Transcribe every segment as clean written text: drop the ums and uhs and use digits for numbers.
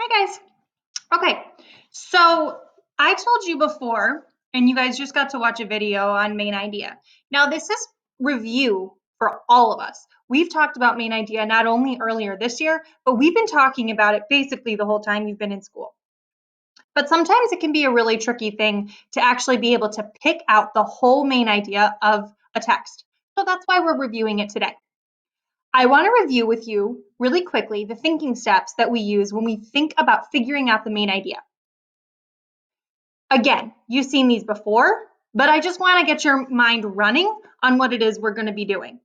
Hi guys. Okay, so I told you before, and you guys just got to watch a video on main idea. Now this is review for all of us. We've talked about main idea not only earlier this year, but we've been talking about it basically the whole time you've been in school. But sometimes it can be a really tricky thing to actually be able to pick out the whole main idea of a text. So that's why we're reviewing it today. I want to review with you really quickly the thinking steps that we use when we think about figuring out the main idea. Again, you've seen these before, but I just want to get your mind running on what it is we're going to be doing.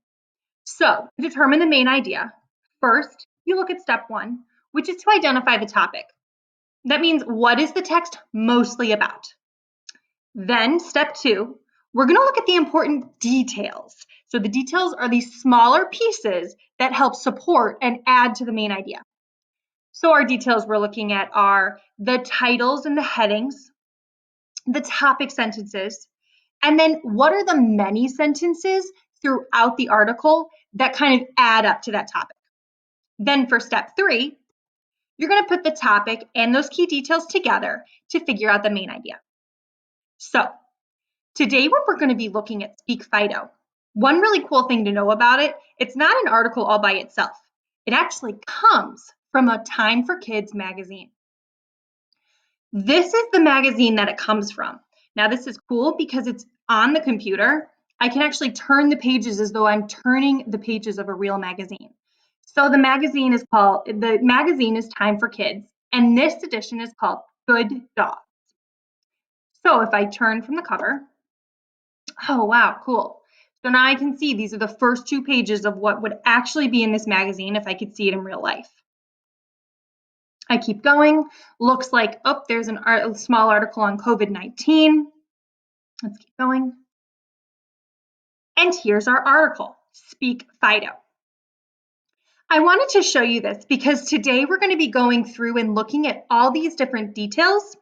So, to determine the main idea, first, you look at step one, which is to identify the topic. That means, what is the text mostly about? Then, step two, we're going to look at the important details. So, the details are these smaller pieces that help support and add to the main idea. So, our details we're looking at are the titles and the headings, the topic sentences, and then what are the many sentences throughout the article that kind of add up to that topic. Then for step three, you're going to put the topic and those key details together to figure out the main idea. So today we're going to be looking at Speak Fido. One really cool thing to know about it, it's not an article all by itself. It actually comes from a Time for Kids magazine. This is the magazine that it comes from. Now this is cool because it's on the computer. I can actually turn the pages as though I'm turning the pages of a real magazine. So the magazine is Time for Kids, and this edition is called Good Dogs. So if I turn from the cover, oh wow, cool. So now I can see these are the first two pages of what would actually be in this magazine if I could see it in real life. I keep going. Looks like, oh, there's a small article on COVID-19. Let's keep going. And here's our article, Speak Fido. I wanted to show you this because today we're going to be going through and looking at all these different details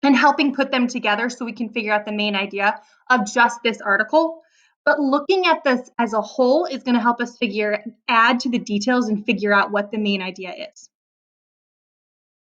and helping put them together so we can figure out the main idea of just this article. But looking at this as a whole is going to help us add to the details and figure out what the main idea is.